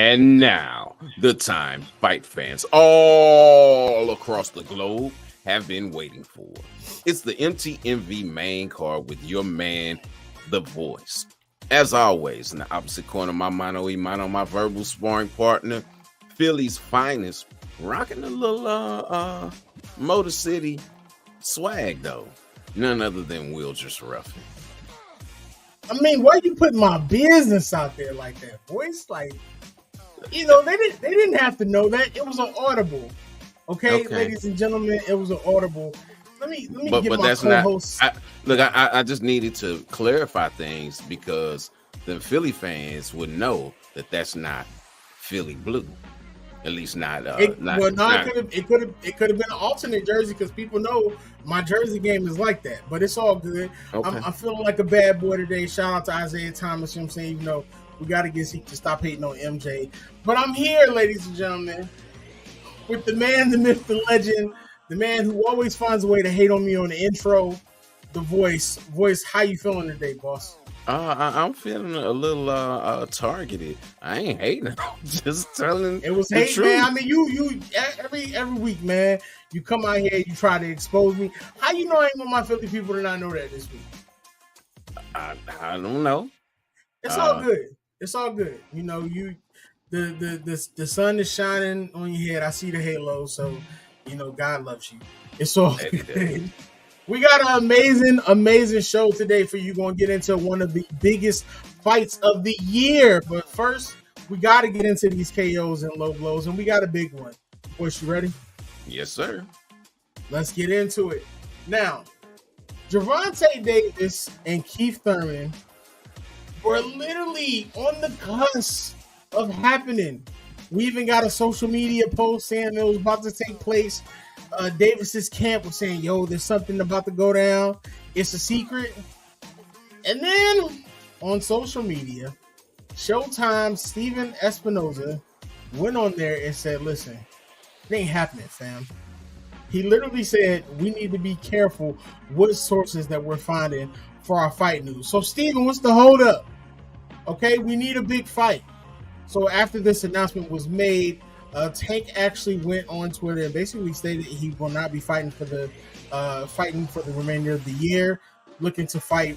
And now, the time fight fans all across the globe have been waiting for. It's the MTMV main card with your man, The Voice. As always, in the opposite corner, my mano y mano, my verbal sparring partner, Philly's finest, rocking a little Motor City swag, though. None other than Will Just Ruffin. I mean, why you putting my business out there like that, Voice? Like, you know, they didn't have to know that. It was an audible. Okay, ladies and gentlemen, it was an audible. Let me get my co-host. I just needed to clarify things because the Philly fans would know that that's not Philly blue. At least not. It could have been an alternate jersey because people know my jersey game is like that. But it's all good. Okay. I'm feeling like a bad boy today. Shout out to Isaiah Thomas. You know what I'm saying? Even though we got to get Zeke to stop hating on MJ. But I'm here, ladies and gentlemen, with the man, the myth, the legend, the man who always finds a way to hate on me on the intro, The Voice. Voice, how you feeling today, boss? I'm feeling a little targeted. I ain't hating. I'm just telling it was hate, truth. Man. I mean, you every week, man. You come out here, you try to expose me. How you know I ain't want my Philly people to not know that this week? I don't know. It's all good. It's all good. You know, the sun is shining on your head. I see the halo, so you know God loves you. It's all good. We got an amazing show today for you. Going to get into one of the biggest fights of the year. But first, we got to get into these KOs and low blows, and we got a big one. Boys, you ready? Yes, sir. Let's get into it. Now, Gervonta Davis and Keith Thurman were literally on the cusp of happening. We even got a social media post saying it was about to take place. Davis's camp was saying, yo, there's something about to go down. It's a secret. And then on social media, Showtime's Steven Espinoza went on there and said, listen, it ain't happening, fam. He literally said, we need to be careful what sources that we're finding for our fight news. So, Steven, what's the hold up? Okay, we need a big fight. So after this announcement was made, Tank actually went on Twitter and basically stated he will not be fighting for the remainder of the year, looking to fight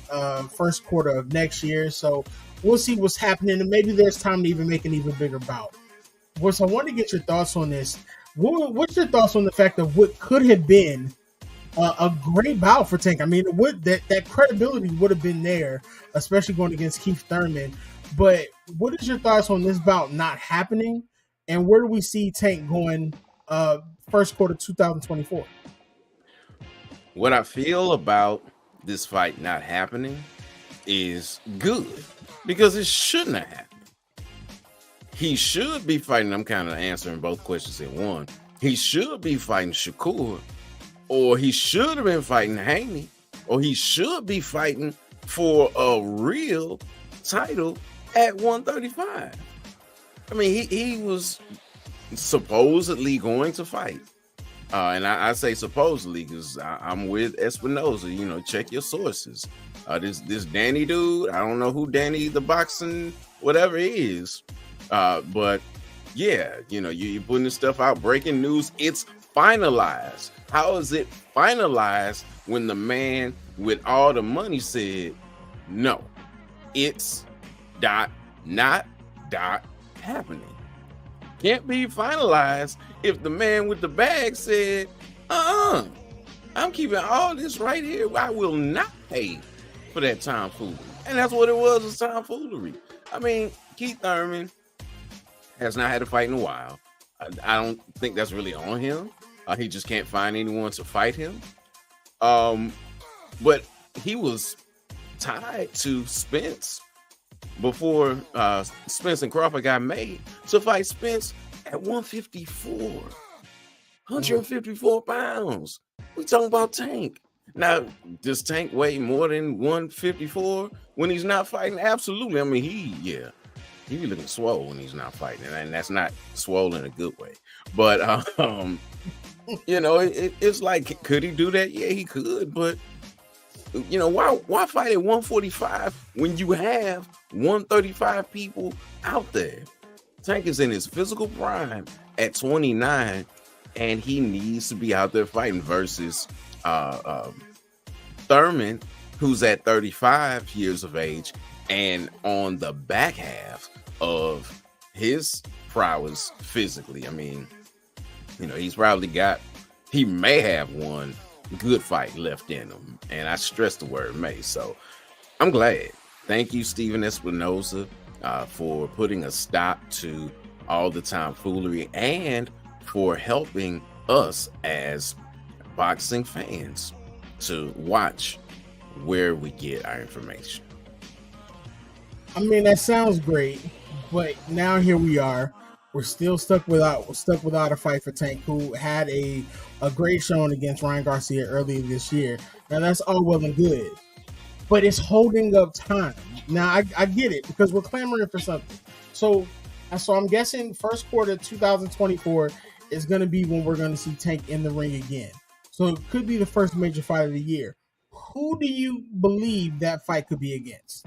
first quarter of next year. So we'll see what's happening, and maybe there's time to even make an even bigger bout. So I want to get your thoughts on this. What's your thoughts on the fact of what could have been a great bout for Tank? I mean, that credibility would have been there, especially going against Keith Thurman. But what is your thoughts on this bout not happening? And where do we see Tank going first quarter 2024? What I feel about this fight not happening is good because it shouldn't have happened. He should be fighting. I'm kind of answering both questions in one. He should be fighting Shakur, or he should have been fighting Haney, or he should be fighting for a real title at 135. I mean, he was supposedly going to fight. And I say supposedly because I'm with Espinoza. You know, check your sources. This Danny dude, I don't know who Danny the boxing whatever is. But yeah, you know, you're putting this stuff out, breaking news. It's finalized. How is it finalized when the man with all the money said, no, it's not happening? Can't be finalized if the man with the bag said, I'm keeping all this right here. I will not pay for that tomfoolery. And that's what it was tomfoolery. I mean, Keith Thurman has not had a fight in a while. I don't think that's really on him. He just can't find anyone to fight him. But he was tied to Spence before Spence and Crawford got made to fight Spence at 154 pounds. We talking about Tank. Now, does Tank weigh more than 154 when he's not fighting? Absolutely. I mean, he be looking swole when he's not fighting, and that's not swole in a good way. But you know, it's like, could he do that? Yeah, he could, but you know, why fight at 145 when you have 135 people out there? Tank is in his physical prime at 29, and he needs to be out there fighting versus Thurman, who's at 35 years of age and on the back half of his prowess physically. I mean, he may have one good fight left in him. And I stress the word may. So I'm glad. Thank you, Steven Espinoza, for putting a stop to all the tomfoolery and for helping us as boxing fans to watch where we get our information. I mean, that sounds great, but now here we are. We're still stuck without a fight for Tank, who had a great showing against Ryan Garcia earlier this year. Now that's all well and good, but it's holding up time. Now I get it because we're clamoring for something. So I'm guessing first quarter 2024 is going to be when we're going to see Tank in the ring again. So it could be the first major fight of the year. Who do you believe that fight could be against?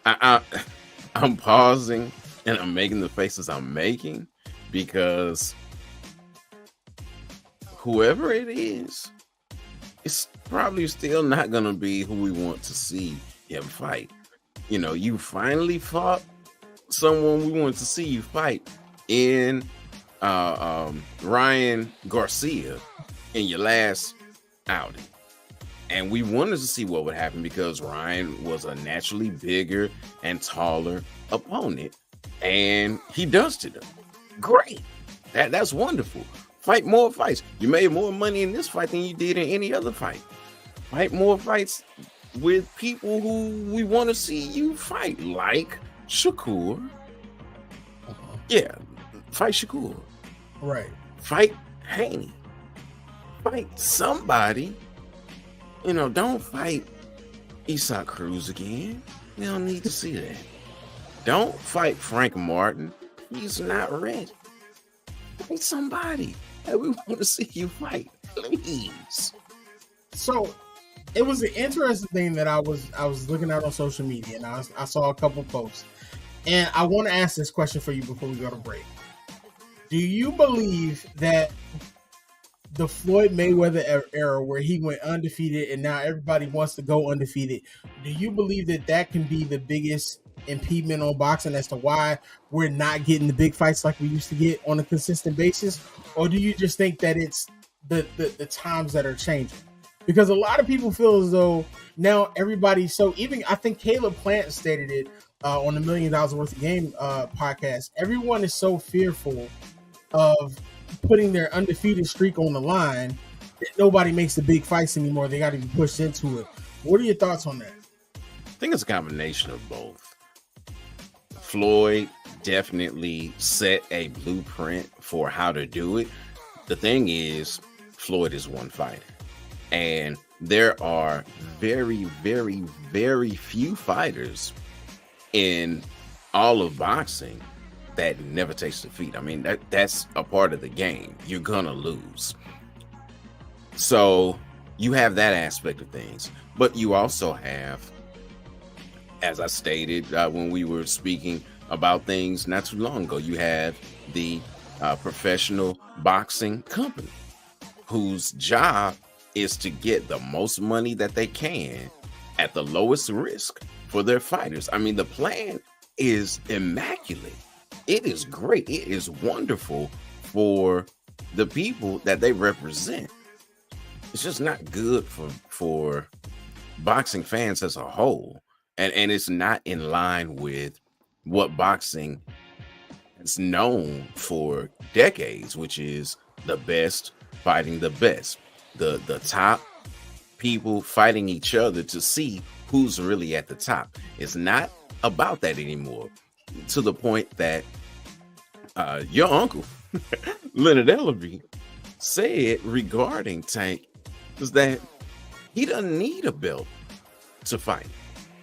I'm pausing and I'm making the faces I'm making because whoever it is, it's probably still not going to be who we want to see him fight. You finally fought someone we want to see you fight in Ryan Garcia in your last outing. And we wanted to see what would happen because Ryan was a naturally bigger and taller opponent. And he dusted him. Great. That's wonderful. Fight more fights. You made more money in this fight than you did in any other fight. Fight more fights with people who we want to see you fight, like Shakur. Yeah, fight Shakur. Right. Fight Haney. Fight somebody. Don't fight Isaac Cruz again. We don't need to see that. Don't fight Frank Martin. He's not ready. Fight somebody that we want to see you fight, please. So it was an interesting thing that I was looking at on social media, and I saw a couple posts, and I want to ask this question for you before we go to break. Do you believe that the Floyd Mayweather era, where he went undefeated and now everybody wants to go undefeated, do you believe that can be the biggest impediment on boxing as to why we're not getting the big fights like we used to get on a consistent basis? Or do you just think that it's the times that are changing? Because a lot of people feel as though now everybody, so even I think Caleb Plant stated it on the $1 Million Worth of Game podcast, everyone is so fearful of putting their undefeated streak on the line that nobody makes the big fights anymore. They got to be pushed into it. What are your thoughts on that? I think it's a combination of both. Floyd definitely set a blueprint for how to do it. The thing is, Floyd is one fighter. And there are very, very, very few fighters in all of boxing that never takes defeat. I mean, that's a part of the game. You're gonna lose. So you have that aspect of things, but you also have, as I stated when we were speaking about things not too long ago, you have the professional boxing company whose job is to get the most money that they can at the lowest risk for their fighters. I mean, the plan is immaculate. It is great. It is wonderful for the people that they represent. It's just not good for boxing fans as a whole. And it's not in line with what boxing is known for decades, which is the best fighting the best. The top people fighting each other to see who's really at the top. It's not about that anymore. To the point that your uncle, Leonard Ellerby, said regarding Tank is that he doesn't need a belt to fight.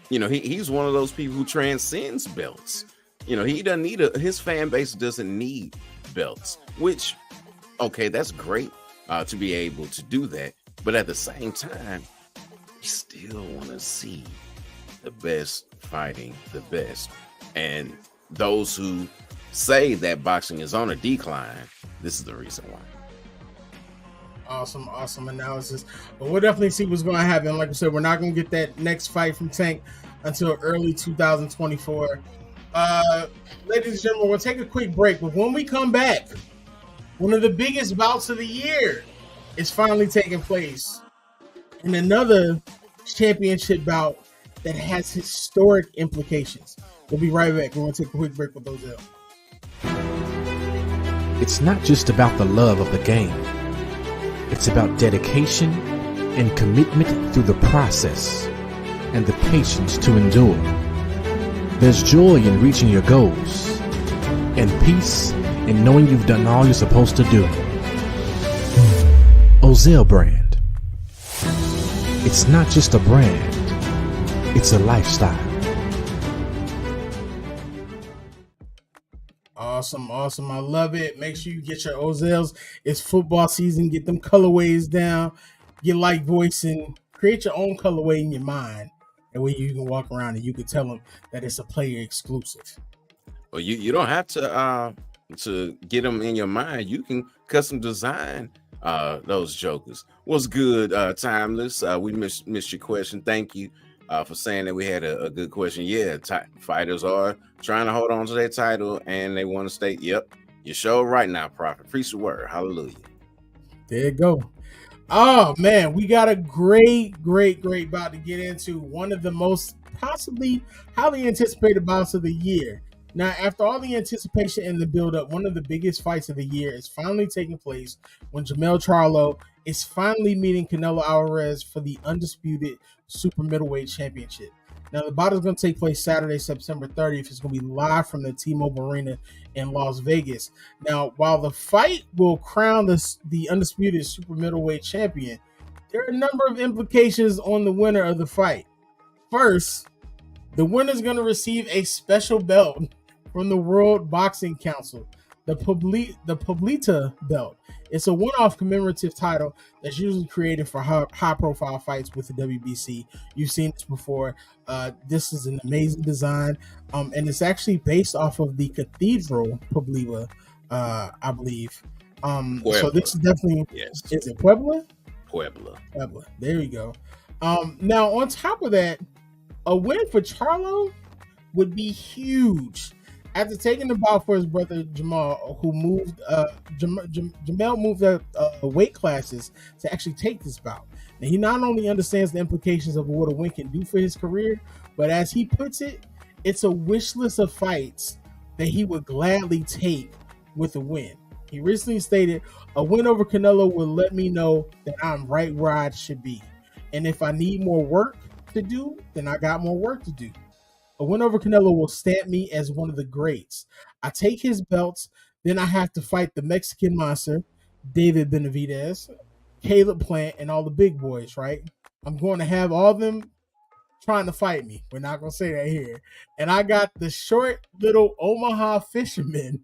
He's one of those people who transcends belts. He doesn't need his fan base doesn't need belts, which, okay, that's great to be able to do that. But at the same time, we still want to see the best fighting the best. And those who say that boxing is on a decline, this is the reason why. Awesome analysis. But we'll definitely see what's going to happen. Like I said, we're not going to get that next fight from Tank until early 2024. Ladies and gentlemen, we'll take a quick break. But when we come back, one of the biggest bouts of the year is finally taking place. And another championship bout that has historic implications. We'll be right back. We're going to take a quick break with Ozell. It's not just about the love of the game. It's about dedication and commitment through the process and the patience to endure. There's joy in reaching your goals and peace in knowing you've done all you're supposed to do. Ozell brand. It's not just a brand, it's a lifestyle. Awesome. I love it. Make sure you get your Ozells. It's football season. Get them colorways down. Get light voice and create your own colorway in your mind. That way you can walk around and you can tell them that it's a player exclusive. Well, you don't have to get them in your mind. You can custom design those jokers. What's good, Timeless? We missed your question. Thank you for saying that we had a good question. Yeah, fighters are trying to hold on to their title and they want to stay. Yep, your show right now, Prophet. Preach the word. Hallelujah. There you go. Oh, man, we got a great bout to get into. One of the most possibly highly anticipated bouts of the year. Now, after all the anticipation and the build-up, one of the biggest fights of the year is finally taking place when Mel Charlo is finally meeting Canelo Alvarez for the undisputed super middleweight championship. Now, the bout is going to take place Saturday, September 30th. It's going to be live from the T-Mobile Arena in Las Vegas. Now, while the fight will crown the undisputed super middleweight champion, there are a number of implications on the winner of the fight. First, the winner is going to receive a special belt from the World Boxing Council, the Publita belt. It's a one-off commemorative title that's usually created for high-profile fights with the WBC. You've seen this before. This is an amazing design, and it's actually based off of the Cathedral Puebla, I believe. So this is definitely, yes. Is it Puebla? Puebla. There we go. Now, on top of that, a win for Charlo would be huge. After taking the bout for his brother Jamal, who moved, Jamel moved up weight classes to actually take this bout. Now, he not only understands the implications of what a win can do for his career, but as he puts it, it's a wish list of fights that he would gladly take with a win. He recently stated, "A win over Canelo will let me know that I'm right where I should be. And if I need more work to do, then I got more work to do. A win over Canelo will stamp me as one of the greats. I take his belts, then I have to fight the Mexican monster, David Benavidez, Caleb Plant, and all the big boys, right? I'm going to have all of them trying to fight me. We're not going to say that here. And I got the short little Omaha fisherman,"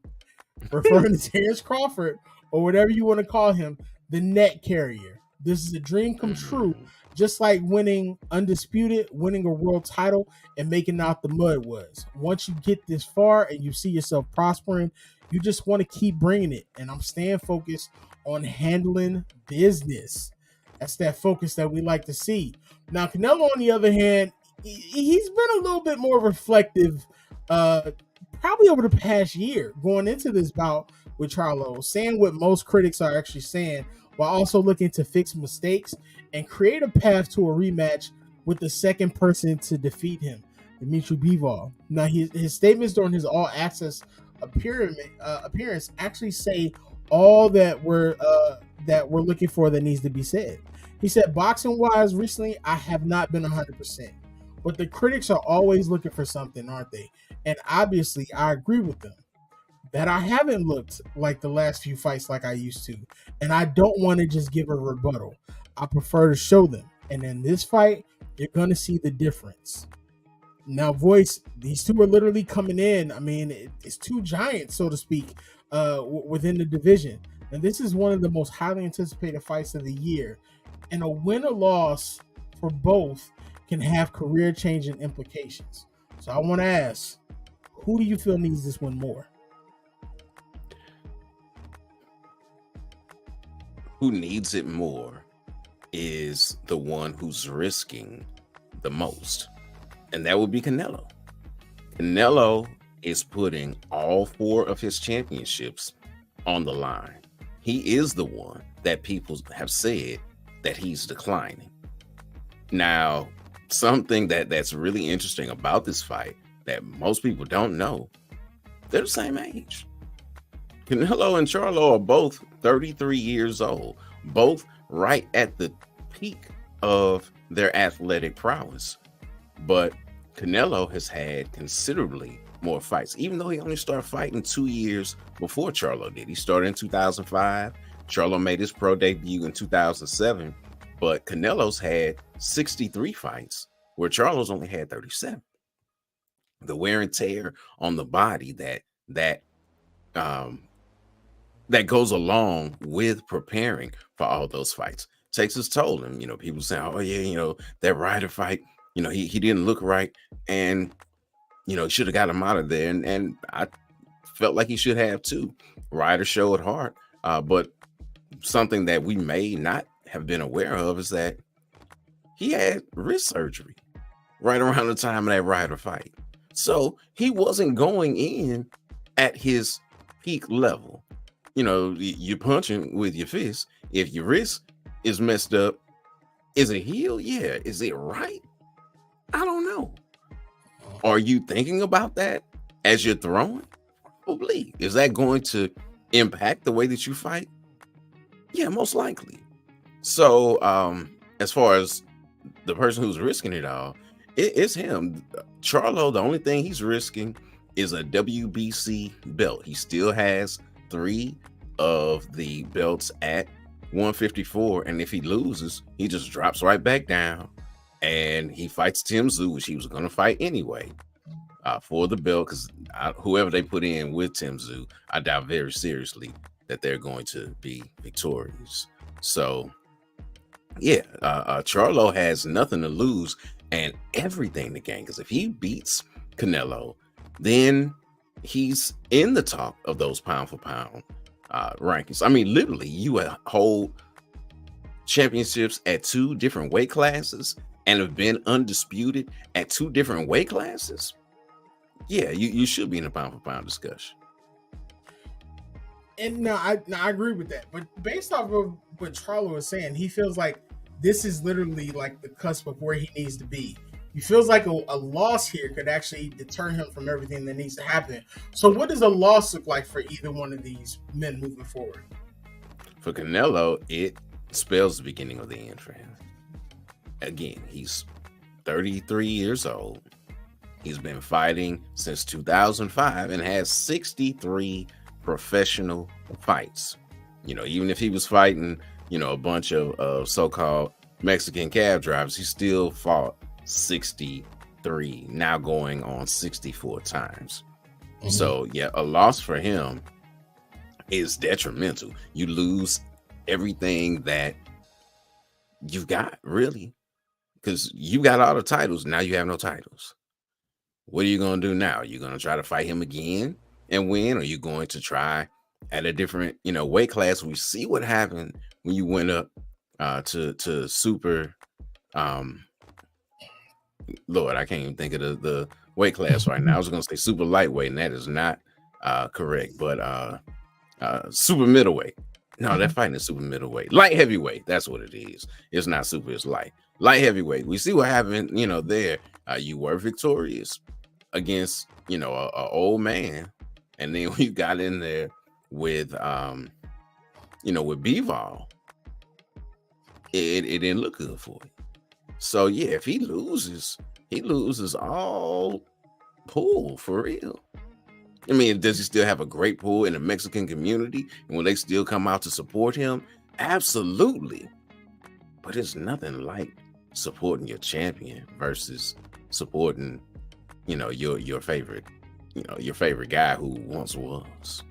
referring to Terrence Crawford, or whatever you want to call him, the net carrier. This is a dream come true. Just like winning undisputed, winning a world title, and making out the mud was. Once you get this far and you see yourself prospering, you just want to keep bringing it. And I'm staying focused on handling business. That's that focus that we like to see. Now, Canelo, on the other hand, he's been a little bit more reflective, probably over the past year, going into this bout with Charlo, saying what most critics are actually saying, while also looking to fix mistakes and create a path to a rematch with the second person to defeat him, Dimitri Bivol. Now, his statements during his All Access appearance actually say all that we're looking for that needs to be said. He said, "Boxing-wise, recently, I have not been 100%. But the critics are always looking for something, aren't they? And obviously, I agree with them. That I haven't looked like the last few fights like I used to. And I don't want to just give a rebuttal. I prefer to show them. And in this fight, you're going to see the difference." Now, voice, these two are literally coming in. I mean, it's two giants, so to speak, within the division. And this is one of the most highly anticipated fights of the year. And a win or loss for both can have career-changing implications. So I want to ask, who do you feel needs this one more? Who needs it more is the one who's risking the most, and that would be Canelo. Canelo is putting all 4 of his championships on the line. He is the one that people have said that he's declining. Now, something that's really interesting about this fight that most people don't know, they're the same age. Canelo and Charlo are both 33 years old, both right at the peak of their athletic prowess. But Canelo has had considerably more fights, even though he only started fighting 2 years before Charlo did. He started in 2005. Charlo made his pro debut in 2007, but Canelo's had 63 fights, where Charlo's only had 37. The wear and tear on the body that goes along with preparing for all those fights takes its toll. And people say, oh yeah, that Ryder fight, he didn't look right, and he should have got him out of there. And I felt like he should have too. Ryder showed heart, but something that we may not have been aware of is that he had wrist surgery right around the time of that Ryder fight. So he wasn't going in at his peak level. You're punching with your fist. If your wrist is messed up, is it healed? Yeah. Is it right? I don't know. Are you thinking about that as you're throwing? Probably. Is that going to impact the way that you fight? Yeah, most likely. So as far as the person who's risking it all, it's him. Charlo, the only thing he's risking is a WBC belt. He still has 3 of the belts at 154, and if he loses, he just drops right back down and he fights Tim Tszyu, which he was going to fight anyway, for the belt, because whoever they put in with Tim Tszyu, I doubt very seriously that they're going to be victorious. So yeah, Charlo has nothing to lose and everything to gain, because if he beats Canelo, then he's in the top of those pound for pound rankings. I mean, literally, you hold championships at 2 different weight classes and have been undisputed at 2 different weight classes. Yeah, you should be in a pound for pound discussion. And no, I agree with that. But based off of what Charlo was saying, he feels like this is literally like the cusp of where he needs to be. He feels like a loss here could actually deter him from everything that needs to happen. So what does a loss look like for either one of these men moving forward? For Canelo, it spells the beginning of the end for him. Again, he's 33 years old. He's been fighting since 2005 and has 63 professional fights. Even if he was fighting, a bunch of so-called Mexican cab drivers, he still fought 63, now going on 64 times. Mm-hmm. So yeah, a loss for him is detrimental. You lose everything that you've got, really, because you got all the titles. Now you have no titles. What are you going to do now? Are you going to try to fight him again and win? Or are you going to try at a different, weight class? We see what happened when you went up to super, Lord, I can't even think of the weight class right now. I was going to say super lightweight, and that is not correct, but super middleweight. No, that fighting is super middleweight. Light heavyweight, that's what it is. It's not super, it's light. Light heavyweight. We see what happened, there. You were victorious against, a old man. And then we got in there with, with Bivol. It didn't look good for him. So yeah, if he loses all pull for real. I mean, does he still have a great pull in the Mexican community? And will they still come out to support him? Absolutely. But it's nothing like supporting your champion versus supporting, your favorite, your favorite guy who once was.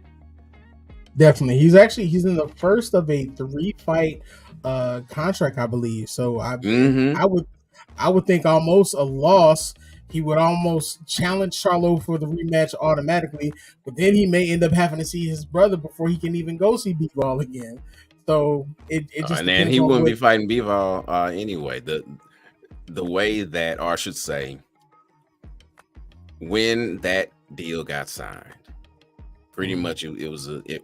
Definitely. He's in the first of a 3-fight contract, I believe. So I I would think almost a loss. He would almost challenge Charlo for the rematch automatically, but then he may end up having to see his brother before he can even go see B-Ball again. So it just And then depends he on wouldn't what. be fighting Bivol anyway. The way that, or I should say, when that deal got signed, pretty much it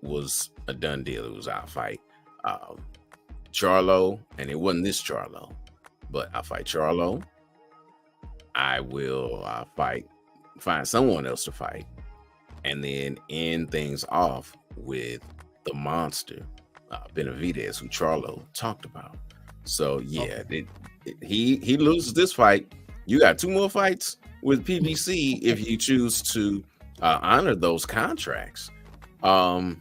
was a done deal. It was our fight. Charlo, and it wasn't this Charlo, but I fight Charlo. I will find someone else to fight, and then end things off with the monster, Benavidez, who Charlo talked about. So yeah, he loses this fight. You got 2 more fights with PBC if you choose to honor those contracts, and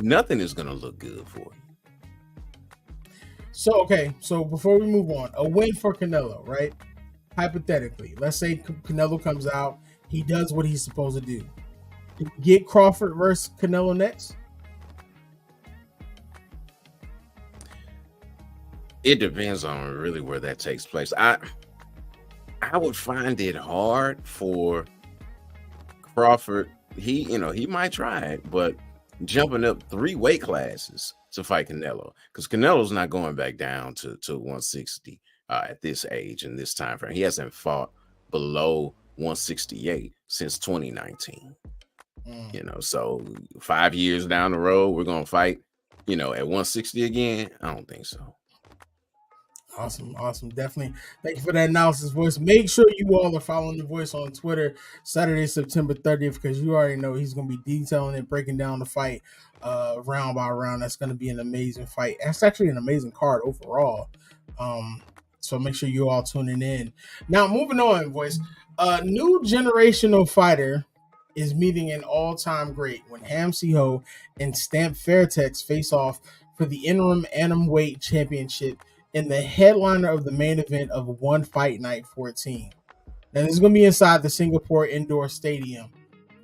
nothing is going to look good for you. So okay, so before we move on, a win for Canelo, right? Hypothetically, let's say Canelo comes out, he does what he's supposed to do. Get Crawford versus Canelo next? It depends on really where that takes place. I would find it hard for Crawford. He might try it, but jumping up 3 weight classes to fight Canelo, because Canelo's not going back down to 160 at this age and this time frame. He hasn't fought below 168 since 2019. So 5 years down the road, we're gonna fight, at 160 again. I don't think so. Awesome. Definitely. Thank you for that analysis, Voice. Make sure you all are following the Voice on Twitter Saturday, September 30th, because you already know he's going to be detailing it, breaking down the fight round by round. That's going to be an amazing fight. That's actually an amazing card overall. So make sure you all tuning in. Now, moving on, Voice. New generational fighter is meeting an all-time great when Ham Siho and Stamp Fairtex face off for the interim Atomweight Championship in the headliner of the main event of One Fight Night 14. Now, this is going to be inside the Singapore Indoor Stadium.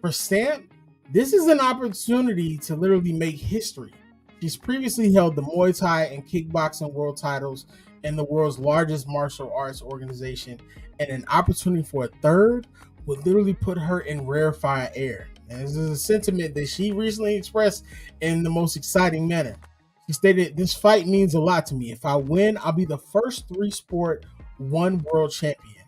For Stamp, this is an opportunity to literally make history. She's previously held the Muay Thai and kickboxing world titles in the world's largest martial arts organization, and an opportunity for a third would literally put her in rarefied air. And this is a sentiment that she recently expressed in the most exciting manner. He stated, "This fight means a lot to me. If I win, I'll be the first 3-sport one world champion,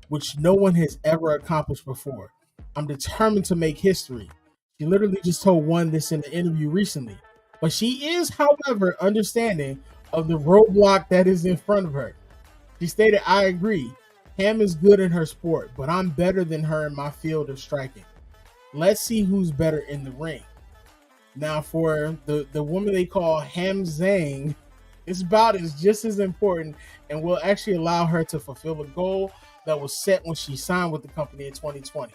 which no one has ever accomplished before. I'm determined to make history." She literally just told One this in the interview recently. But she is, however, understanding of the roadblock that is in front of her. She stated, "I agree. Ham is good in her sport, but I'm better than her in my field of striking. Let's see who's better in the ring." Now, for the woman they call Ham Zhang, this bout is just as important and will actually allow her to fulfill a goal that was set when she signed with the company in 2020.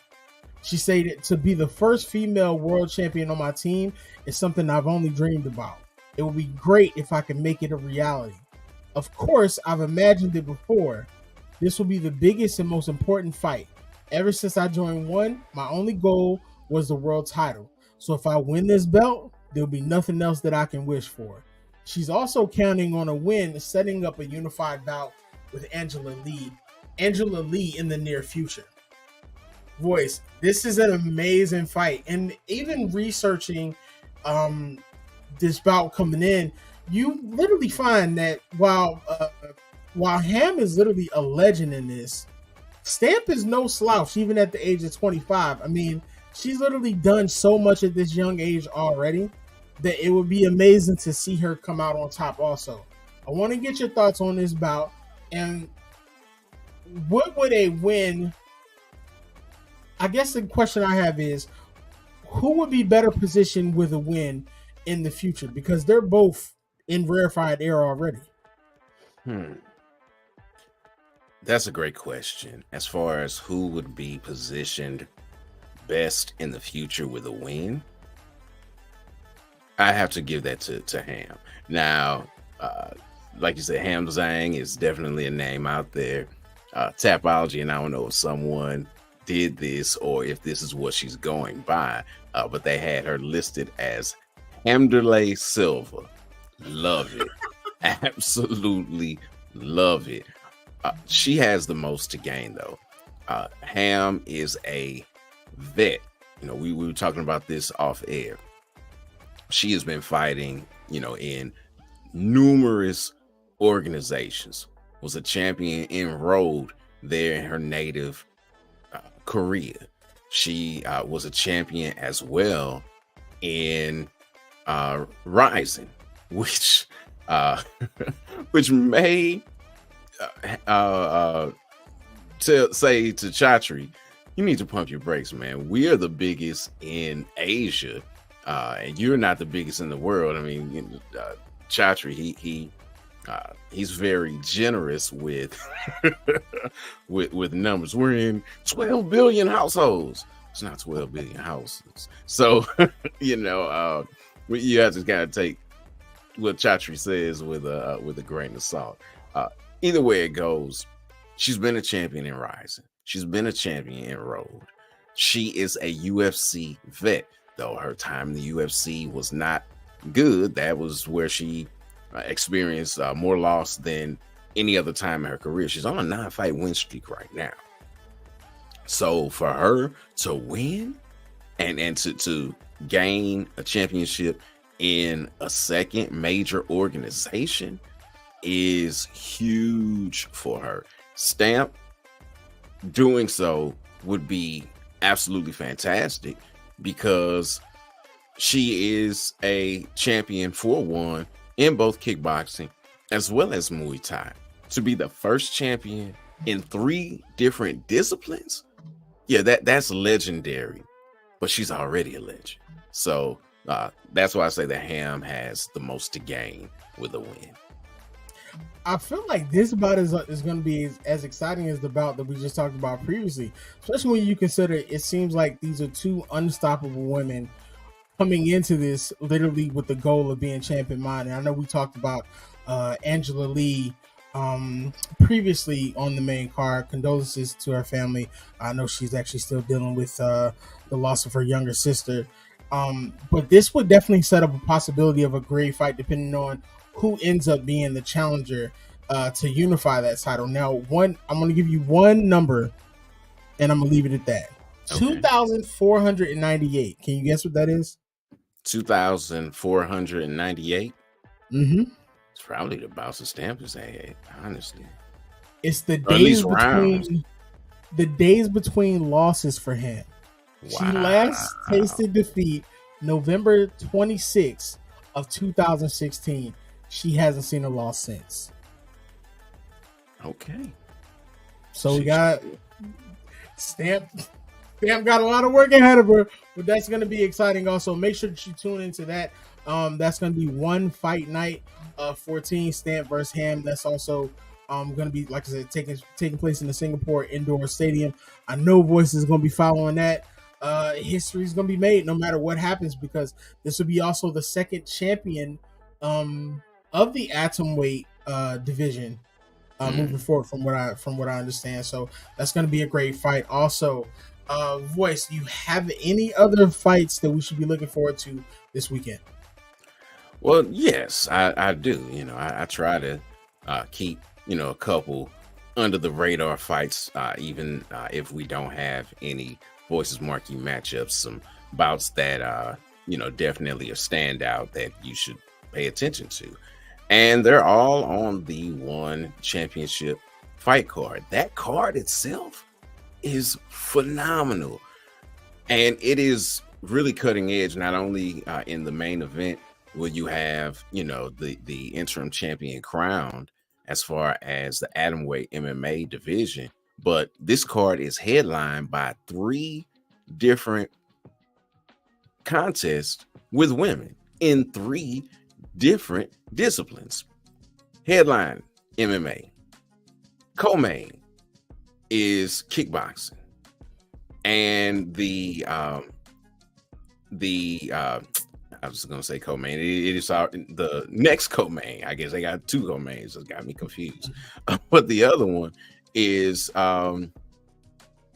She stated, "To be the first female world champion on my team is something I've only dreamed about. It would be great if I could make it a reality. Of course, I've imagined it before. This will be the biggest and most important fight. Ever since I joined One, my only goal was the world title. So if I win this belt, there'll be nothing else that I can wish for." She's also counting on a win, setting up a unified bout with Angela Lee in the near future. Voice, this is an amazing fight. And even researching this bout coming in, you literally find that while Ham is literally a legend in this, Stamp is no slouch, even at the age of 25. I mean, she's literally done so much at this young age already that it would be amazing to see her come out on top also. I want to get your thoughts on this bout, and what would a win? I guess the question I have is, who would be better positioned with a win in the future? Because they're both in rarefied air already. That's a great question. As far as who would be positioned best in the future with a win, I have to give that to Ham. Now, like you said, Ham Zhang is definitely a name out there. Tapology, and I don't know if someone did this or if this is what she's going by, but they had her listed as Hamderley Silva. Love it. Absolutely love it. She has the most to gain, though. Ham is a vet. We were talking about this off air. She has been fighting, in numerous organizations. Was a champion enrolled there in her native Korea. She was a champion as well in Rising, which which may say to Chatri, you need to pump your brakes, man. We are the biggest in Asia, and you're not the biggest in the world. I mean, Chatri, he's very generous with with numbers. We're in 12 billion households. It's not 12 billion houses. So, you have to kind of take what Chatri says with a grain of salt. Either way it goes, she's been a champion in Rising. She's been a champion in Road. She is a UFC vet, though her time in the UFC was not good. That was where she experienced more loss than any other time in her career. She's on a 9-fight win streak right now. So for her to win and to gain a championship in a second major organization is huge for her. Stamp doing so would be absolutely fantastic because she is a champion for one in both kickboxing as well as Muay Thai. To be the first champion in 3 different disciplines, yeah, that's legendary, but she's already a legend. So that's why I say that Ham has the most to gain with a win. I feel like this bout is going to be as exciting as the bout that we just talked about previously, especially when you consider it seems like these are 2 unstoppable women coming into this literally with the goal of being champion mind. And I know we talked about Angela Lee previously on the main card. Condolences to her family. I know she's actually still dealing with the loss of her younger sister. But this would definitely set up a possibility of a great fight depending on who ends up being the challenger to unify that title. Now, I'm going to give you one number, and I'm going to leave it at that. Okay. 2,498. Can you guess what that is? 2,498? Mm-hmm. It's probably the bout of Stamp has had, honestly. It's the days between losses for him. Wow. She last tasted defeat November 26th of 2016. She hasn't seen a loss since. Okay. So we got Stamp got a lot of work ahead of her, but that's going to be exciting also. Make sure that you tune into that. That's going to be one fight night, 14, Stamp versus Ham. That's also going to be, like I said, taking place in the Singapore Indoor Stadium. I know Voice is going to be following that. History is going to be made no matter what happens, because this will be also the second champion of the atomweight division moving forward from what I understand. So that's going to be a great fight. Also, Voice, do you have any other fights that we should be looking forward to this weekend? Well, yes, I do. I try to keep a couple under the radar fights, even if we don't have any Voices marquee matchups, some bouts that definitely a standout that you should pay attention to. And they're all on the one championship fight card. That card itself is phenomenal. And it is really cutting edge, not only in the main event where you have, the interim champion crowned as far as the atomweight MMA division, but this card is headlined by 3 different contests with women in 3 different disciplines. Headline MMA, co-main is kickboxing, and I was gonna say co-main. It is the next co-main. I guess they got 2 co-mains. It got me confused. But the other one is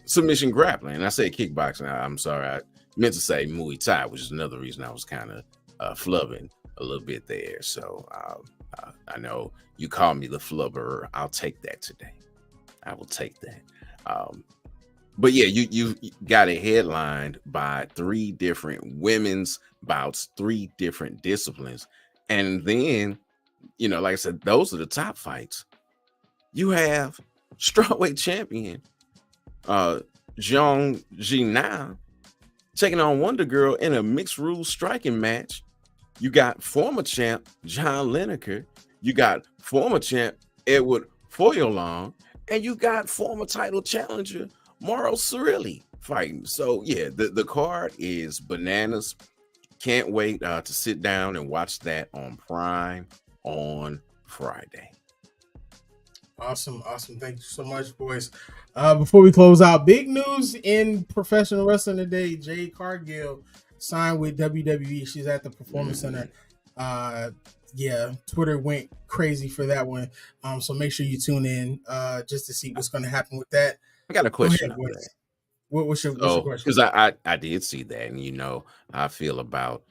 submission grappling. And I say kickboxing. I'm sorry, I meant to say Muay Thai, which is another reason I was kind of flubbing a little bit there. So I know you call me the flubber. I'll take that today. I will take that. But yeah, you got it headlined by 3 different women's bouts, 3 different disciplines. And then, like I said, those are the top fights. You have strawweight champion Zhang Jinao taking on Wonder Girl in a mixed rules striking match. You got former champ John Lineker, you got former champ Edward Foyolong, and you got former title challenger Mauro Cirilli fighting. So yeah, the card is bananas. Can't wait to sit down and watch that on Prime on Friday. Awesome. Thank you so much, boys. Before we close out, big news in professional wrestling today. Jade Cargill signed with WWE. She's at the Performance Center. Yeah, Twitter went crazy for that one. So make sure you tune in just to see what's going to happen with that. I got a question. What's your question? Because I did see that, and how I feel about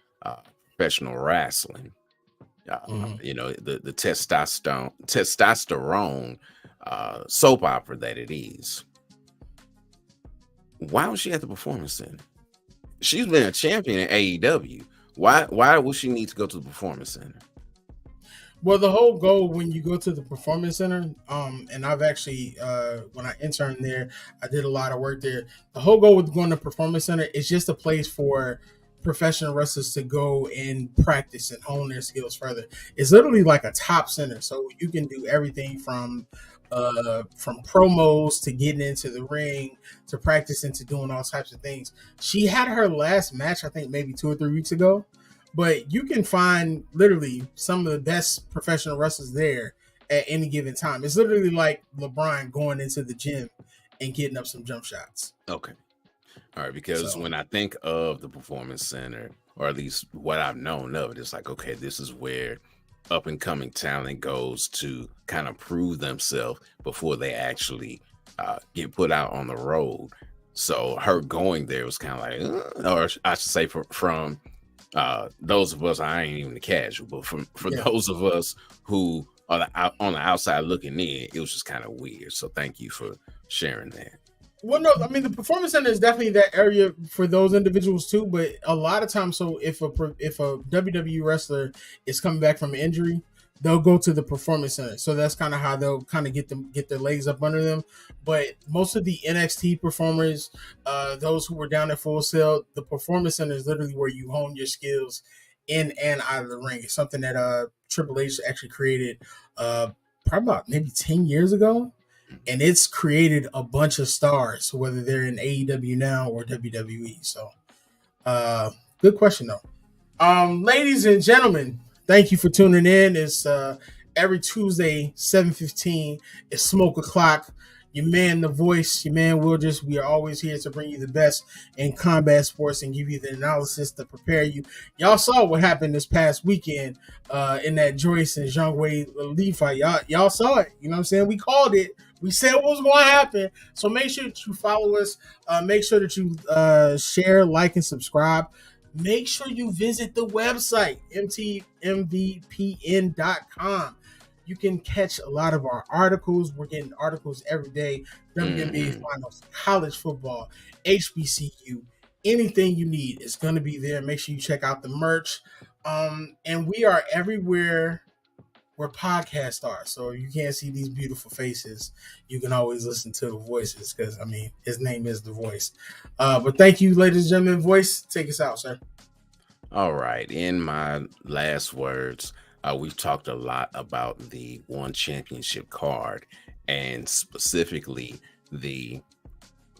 professional wrestling. The testosterone soap opera that it is. Why was she at the Performance Center? She's been a champion in AEW. Why would she need to go to the Performance Center? Well, the whole goal when you go to the Performance Center, and I've actually, when I interned there, I did a lot of work there. The whole goal with going to Performance Center is just a place for professional wrestlers to go and practice and hone their skills further. It's literally like a top center, so you can do everything from promos to getting into the ring to practicing to doing all types of things. She had her last match, I think maybe 2 or 3 weeks ago. But you can find literally some of the best professional wrestlers there at any given time. It's literally like LeBron going into the gym and getting up some jump shots. Okay. All right. Because when I think of the Performance Center, or at least what I've known of it, it's like, okay, this is where up and coming talent goes to kind of prove themselves before they actually get put out on the road. So her going there was kind of like, or I should say from those of us, I ain't even the casual, but for those of us who are on the outside looking in, it was just kind of weird. So thank you for sharing that. Well, no, I mean, the Performance Center is definitely that area for those individuals too. But a lot of times, so if a WWE wrestler is coming back from an injury, they'll go to the Performance Center. So that's kind of how they'll kind of get their legs up under them. But most of the NXT performers, those who were down at Full Sail, the Performance Center is literally where you hone your skills in and out of the ring. It's something that Triple H actually created probably about maybe 10 years ago. And it's created a bunch of stars, whether they're in AEW now or WWE. So good question, though. Ladies and gentlemen, thank you for tuning in. It's every Tuesday, 7:15. It's Smoke O'Clock. Your man, The Voice, your man, Wildress. We are always here to bring you the best in combat sports and give you the analysis to prepare you. Y'all saw what happened this past weekend in that Joyce and Zhang Wei Li fight. Y'all saw it. You know what I'm saying? We called it. We said what was going to happen. So make sure that you follow us. Make sure that you share, like, and subscribe. Make sure you visit the website, mtmvpn.com. You can catch a lot of our articles. We're getting articles every day. WNBA finals, college football, HBCU, anything you need is going to be there. Make sure you check out the merch. And we are everywhere where podcasts are. So you can't see these beautiful faces. You can always listen to the voices because, I mean, his name is The Voice. But thank you, ladies and gentlemen. Voice, take us out, sir. All right. In my last words, we've talked a lot about the One Championship card, and specifically the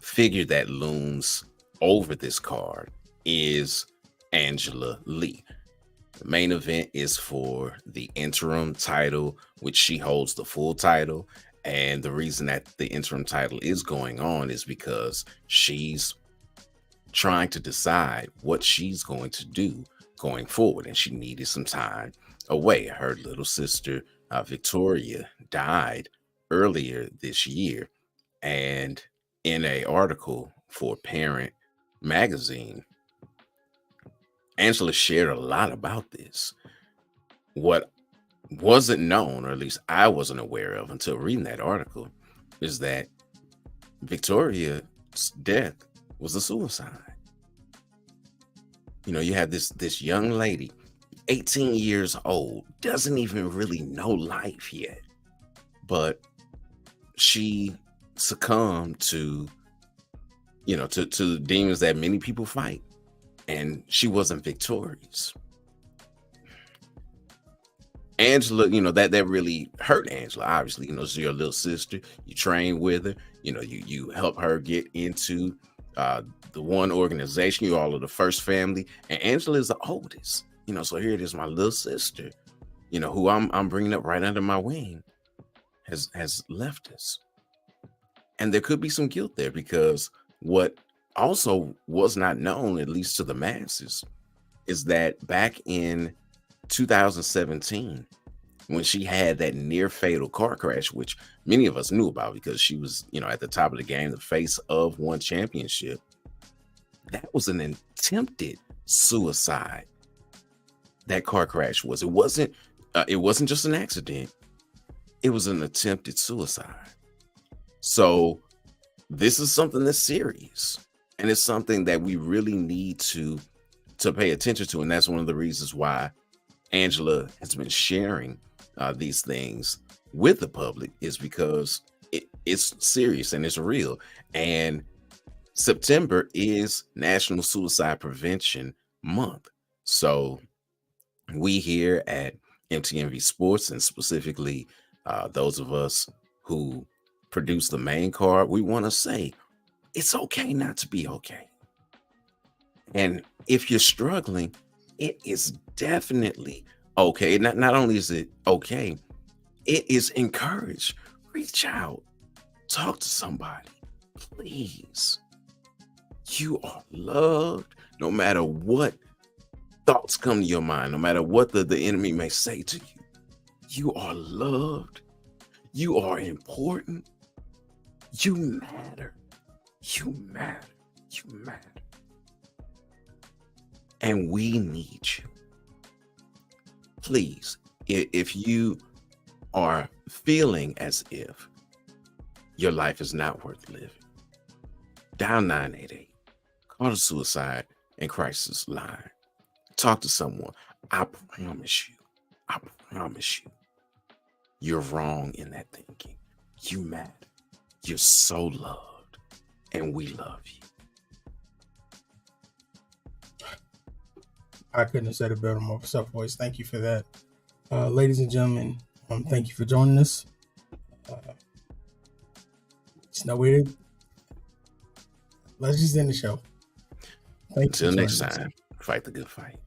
figure that looms over this card is Angela Lee. The main event is for the interim title, which she holds the full title. And the reason that the interim title is going on is because she's trying to decide what she's going to do going forward. And she needed some time away. Her little sister, Victoria, died earlier this year. And in an article for Parent magazine, Angela shared a lot about this. What wasn't known, or at least I wasn't aware of until reading that article, is that Victoria's death was a suicide. You know, you have this young lady, 18 years old, doesn't even really know life yet, but she succumbed to, you know, to the demons that many people fight, and she wasn't victorious. Angela, you know, that really hurt Angela. Obviously, you know, she's your little sister. You train with her. You know, you help her get into the one organization. You all are the first family, and Angela is the oldest. You know, so here it is, my little sister. You know, who I'm bringing up right under my wing, has left us, and there could be some guilt there, because what also was not known, at least to the masses, is that back in 2017, when she had that near fatal car crash, which many of us knew about because she was, you know, at the top of the game, the face of one championship, that was an attempted suicide. That car crash was. It wasn't just an accident. It was an attempted suicide. So this is something that's serious, and it's something that we really need to pay attention to, and that's one of the reasons why Angela has been sharing these things with the public, is because it's serious and it's real. And September is National Suicide Prevention Month. So we here at MTMV Sports, and specifically those of us who produce the main card, we want to say it's okay not to be okay. And if you're struggling, it is definitely okay. Not only is it okay, it is encouraged. Reach out, talk to somebody, please. You are loved, no matter what thoughts come to your mind, no matter what the enemy may say to you. You are loved. You are important. You matter. You matter. You matter. And we need you. Please, if you are feeling as if your life is not worth living, dial 988, call the suicide and crisis line. Talk to someone. I promise you, you're wrong in that thinking. You matter. You're so loved, and we love you. I couldn't have said it better myself, boys. Thank you for that. Ladies and gentlemen, thank you for joining us. It's no way to... Let's just end the show. Until next time, fight the good fight.